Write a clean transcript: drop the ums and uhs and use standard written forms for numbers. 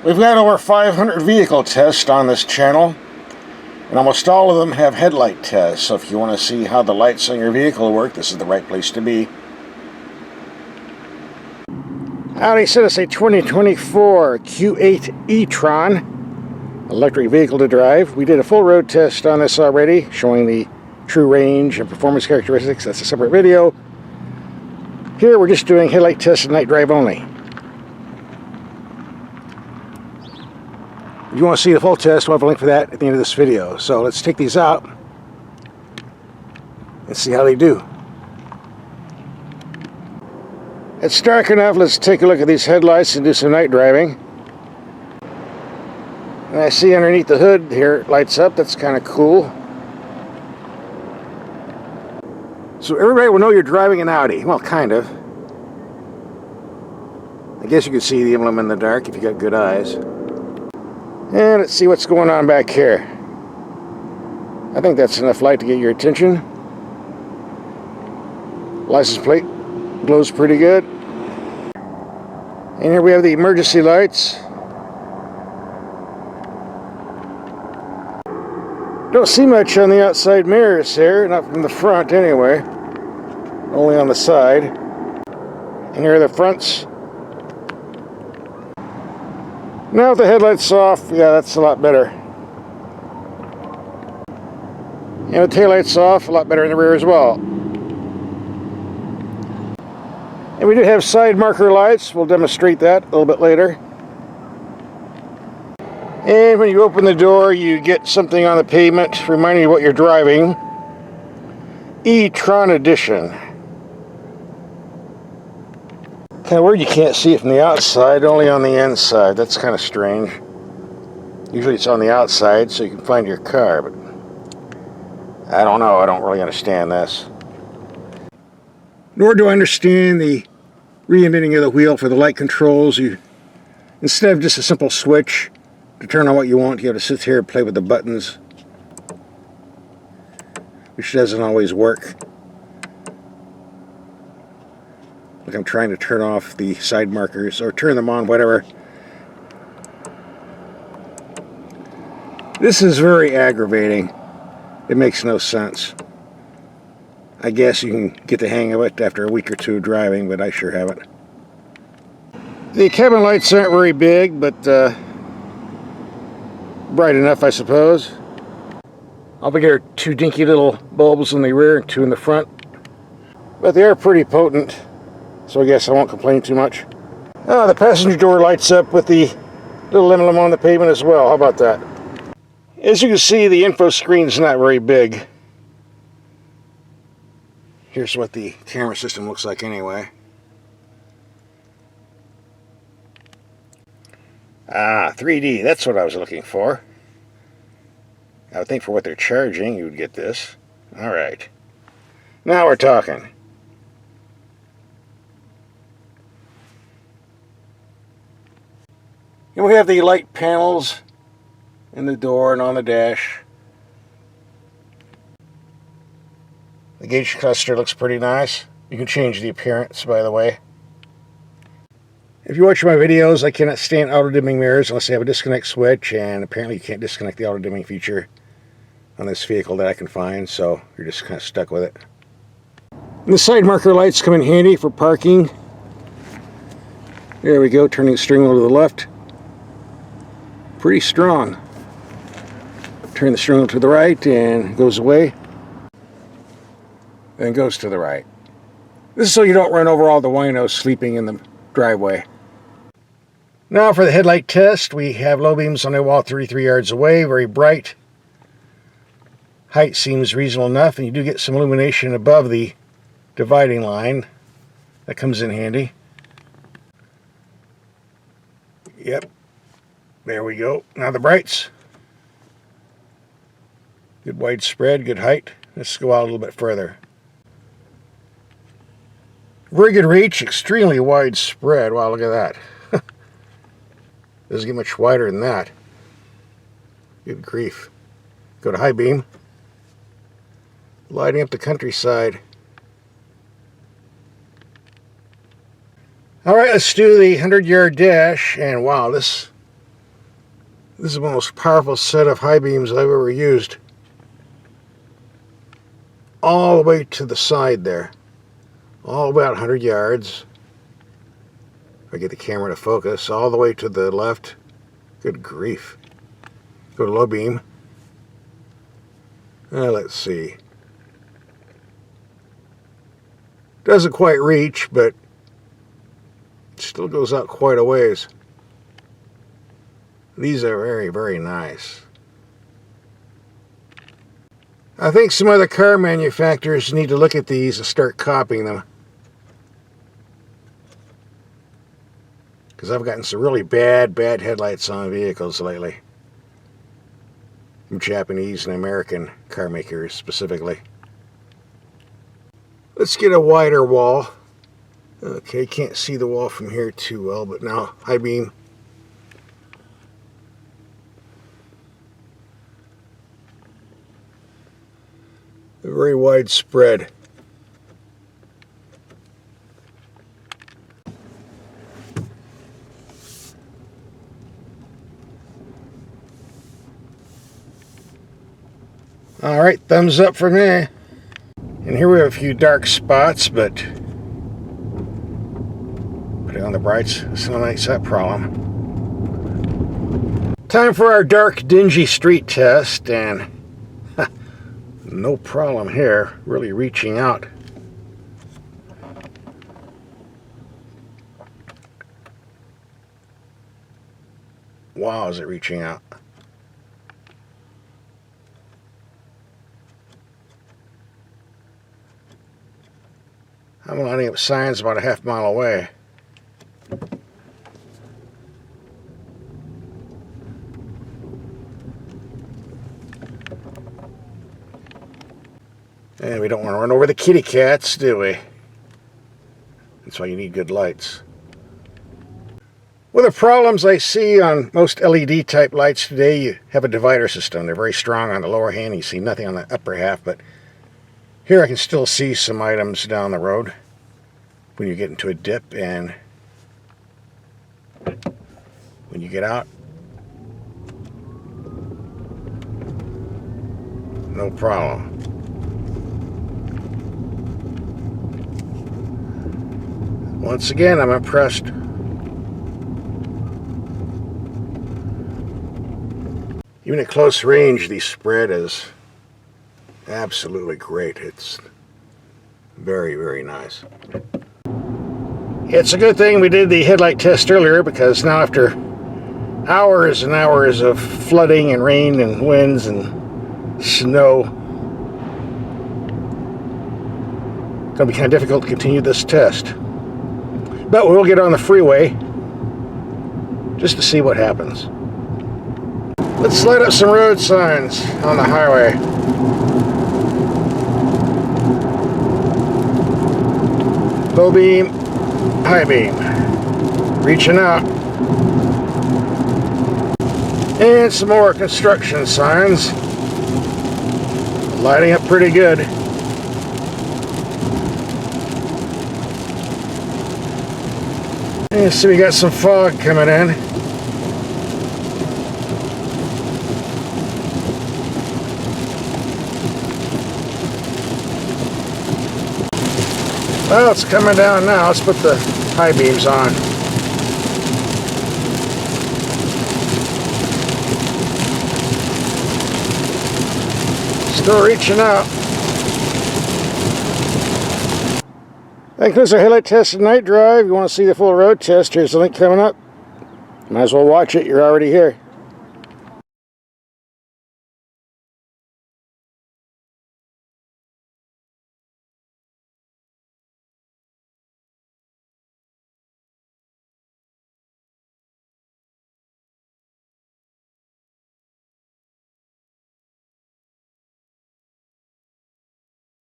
We've got over 500 vehicle tests on this channel, and almost all of them have headlight tests, so if you want to see how the lights on your vehicle work, this is the right place to be. Audi sent us a 2024 Q8 e-tron electric vehicle to drive. We did a full road test on this already, showing the true range and performance characteristics. That's a separate video. Here we're just doing headlight tests and night drive only. If you want to see the full test, we'll have a link for that at the end of this video. So let's take these out and see how they do. It's dark enough. Let's take a look at these headlights and do some night driving. And I see underneath the hood here it lights up. That's kind of cool. So everybody will know you're driving an Audi. Well, kind of. I guess you can see the emblem in the dark if you got good eyes. And let's see what's going on back here. I think that's enough light to get your attention. License plate glows pretty good. And here we have the emergency lights. Don't see much on the outside mirrors here, not from the front anyway. Only on the side. And here are the fronts. Now with the headlights off, yeah, that's a lot better. And the taillights off, a lot better in the rear as well. And we do have side marker lights. We'll demonstrate that a little bit later. And when you open the door, you get something on the pavement reminding you what you're driving. e-tron Edition. Kind of weird you can't see it from the outside, only on the inside. That's kind of strange. Usually it's on the outside so you can find your car, but I don't know. I don't really understand this. Nor do I understand the reinventing of the wheel for the light controls. Instead of just a simple switch to turn on what you want, you have to sit here and play with the buttons, which doesn't always work. Like I'm trying to turn off the side markers or turn them on, whatever. This is very aggravating. It makes no sense. I guess you can get the hang of it after a week or two of driving, but I sure haven't. The cabin lights aren't very big, but bright enough, I suppose. Altogether, two dinky little bulbs in the rear and two in the front. But they are pretty potent, so I guess I won't complain too much. The passenger door lights up with the little emblem on the pavement as well. How about that? As you can see, the info screen's not very big. Here's what the camera system looks like anyway. 3D, that's what I was looking for. I would think for what they're charging, you would get this. Alright. Now we're talking. And we have the light panels in the door and on the dash. The gauge cluster looks pretty nice. You can change the appearance, by the way. If you watch my videos, I cannot stand auto-dimming mirrors unless they have a disconnect switch, and apparently you can't disconnect the auto-dimming feature on this vehicle that I can find, so you're just kind of stuck with it. And the side marker lights come in handy for parking. There we go, turning the steering wheel to the left. Pretty strong. Turn the steering wheel to the right and it goes away. Then goes to the right. This is so you don't run over all the winos sleeping in the driveway. Now for the headlight test, we have low beams on the wall 33 yards away, very bright. Height seems reasonable enough, and you do get some illumination above the dividing line. That comes in handy. Yep. There we go. Now the brights. Good widespread, good height. Let's go out a little bit further. Very good reach, extremely widespread. Wow, look at that. Doesn't get much wider than that. Good grief. Go to high beam. Lighting up the countryside. Alright, let's do the 100-yard dash. And wow, this This is the most powerful set of high beams I've ever used. All the way to the side there. All about 100 yards. If I get the camera to focus. All the way to the left. Good grief. Go to low beam. Let's see. Doesn't quite reach, but it still goes out quite a ways. These are very, very nice. I think some other car manufacturers need to look at these and start copying them. Because I've gotten some really bad headlights on vehicles lately. From Japanese and American car makers specifically. Let's get a wider wall. Okay, can't see the wall from here too well, but now high beam. Very widespread. All right, thumbs up for me. And here we have a few dark spots, but putting on the brights eliminates that problem. Time for our dark, dingy street test, and no problem here, really reaching out. Wow, is it reaching out? I'm lining up signs about a half mile away. And we don't want to run over the kitty cats, do we? That's why you need good lights. One of the problems I see on most LED type lights today, you have a divider system. They're very strong on the lower hand. You see nothing on the upper half, but here I can still see some items down the road when you get into a dip, and when you get out, no problem. Once again, I'm impressed. Even at close range, the spread is absolutely great. It's very, very nice. It's a good thing we did the headlight test earlier, because now after hours and hours of flooding and rain and winds and snow, it's going to be kind of difficult to continue this test. But we'll get on the freeway just to see what happens. Let's light up some road signs on the highway. Low beam, high beam. Reaching out. And some more construction signs. Lighting up pretty good. And so we got some fog coming in. Well, it's coming down now. Let's put the high beams on. Still reaching out. That concludes our headlight test and night drive. If you want to see the full road test, here's the link coming up. Might as well watch it. You're already here.